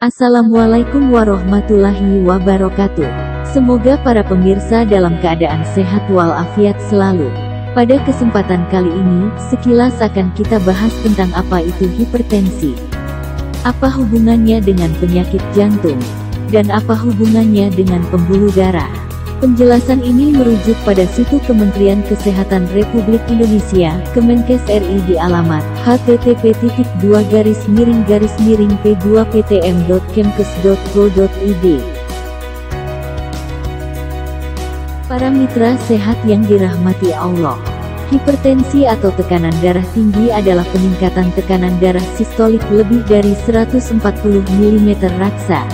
Assalamualaikum warahmatullahi wabarakatuh. Semoga para pemirsa dalam keadaan sehat walafiat selalu. Pada kesempatan kali ini, sekilas akan kita bahas tentang apa itu hipertensi. Apa hubungannya dengan penyakit jantung? Dan apa hubungannya dengan pembuluh darah? Penjelasan ini merujuk pada situs Kementerian Kesehatan Republik Indonesia, Kemenkes RI di alamat http://p2-p.ptm.kemkes.go.id. Para mitra sehat yang dirahmati Allah, hipertensi atau tekanan darah tinggi adalah peningkatan tekanan darah sistolik lebih dari 140 mm raksa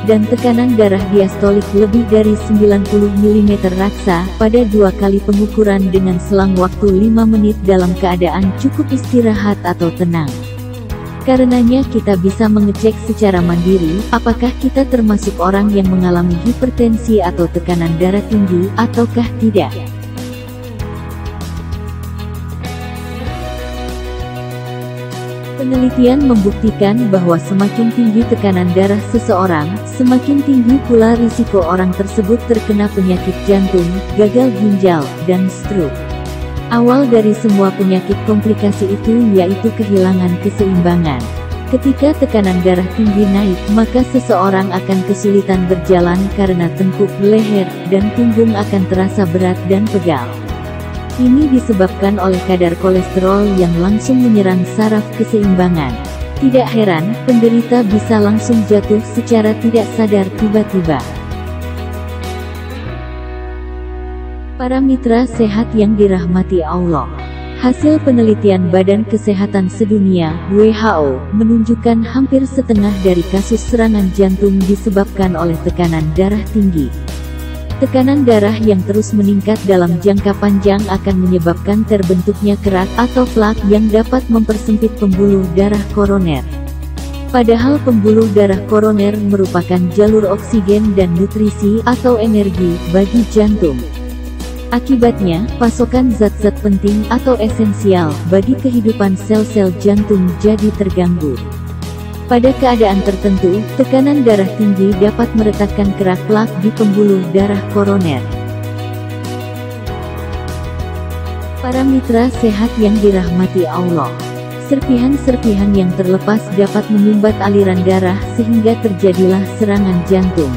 dan tekanan darah diastolik lebih dari 90 mm raksa pada 2 kali pengukuran dengan selang waktu 5 menit dalam keadaan cukup istirahat atau tenang. Karenanya kita bisa mengecek secara mandiri, apakah kita termasuk orang yang mengalami hipertensi atau tekanan darah tinggi, ataukah tidak. Penelitian membuktikan bahwa semakin tinggi tekanan darah seseorang, semakin tinggi pula risiko orang tersebut terkena penyakit jantung, gagal ginjal, dan stroke. Awal dari semua penyakit komplikasi itu yaitu kehilangan keseimbangan. Ketika tekanan darah tinggi naik, maka seseorang akan kesulitan berjalan karena tengkuk, leher, dan punggung akan terasa berat dan pegal. Ini disebabkan oleh kadar kolesterol yang langsung menyerang saraf keseimbangan. Tidak heran, penderita bisa langsung jatuh secara tidak sadar tiba-tiba. Para mitra sehat yang dirahmati Allah, hasil penelitian Badan Kesehatan Sedunia (WHO) menunjukkan hampir setengah dari kasus serangan jantung disebabkan oleh tekanan darah tinggi. Tekanan darah yang terus meningkat dalam jangka panjang akan menyebabkan terbentuknya kerak atau plak yang dapat mempersempit pembuluh darah koroner. Padahal pembuluh darah koroner merupakan jalur oksigen dan nutrisi atau energi bagi jantung. Akibatnya, pasokan zat-zat penting atau esensial bagi kehidupan sel-sel jantung jadi terganggu. Pada keadaan tertentu, tekanan darah tinggi dapat meretakkan kerak plak di pembuluh darah koroner. Para mitra sehat yang dirahmati Allah, serpihan-serpihan yang terlepas dapat menyumbat aliran darah sehingga terjadilah serangan jantung.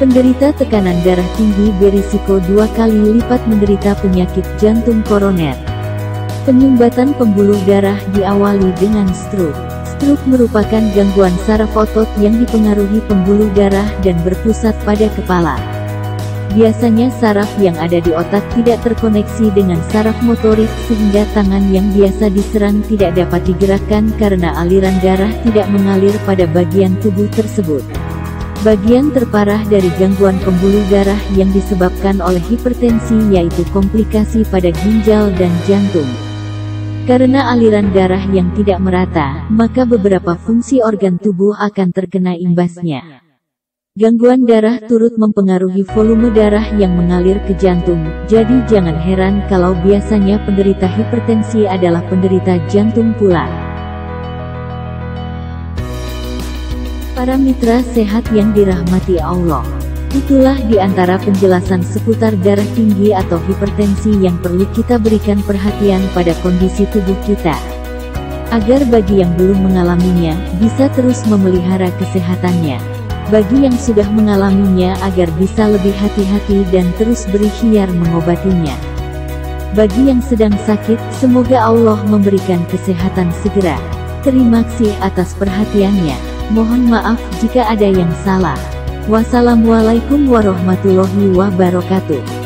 Penderita tekanan darah tinggi berisiko 2 kali lipat menderita penyakit jantung koroner. Penyumbatan pembuluh darah diawali dengan stroke. Stroke merupakan gangguan saraf otot yang dipengaruhi pembuluh darah dan berpusat pada kepala. Biasanya saraf yang ada di otak tidak terkoneksi dengan saraf motorik sehingga tangan yang biasa diserang tidak dapat digerakkan karena aliran darah tidak mengalir pada bagian tubuh tersebut. Bagian terparah dari gangguan pembuluh darah yang disebabkan oleh hipertensi yaitu komplikasi pada ginjal dan jantung. Karena aliran darah yang tidak merata, maka beberapa fungsi organ tubuh akan terkena imbasnya. Gangguan darah turut mempengaruhi volume darah yang mengalir ke jantung, jadi jangan heran kalau biasanya penderita hipertensi adalah penderita jantung pula. Para mitra sehat yang dirahmati Allah, itulah di antara penjelasan seputar darah tinggi atau hipertensi yang perlu kita berikan perhatian pada kondisi tubuh kita. Agar bagi yang belum mengalaminya, bisa terus memelihara kesehatannya. Bagi yang sudah mengalaminya agar bisa lebih hati-hati dan terus berikhtiar mengobatinya. Bagi yang sedang sakit, semoga Allah memberikan kesehatan segera. Terima kasih atas perhatiannya. Mohon maaf jika ada yang salah. Wassalamualaikum warahmatullahi wabarakatuh.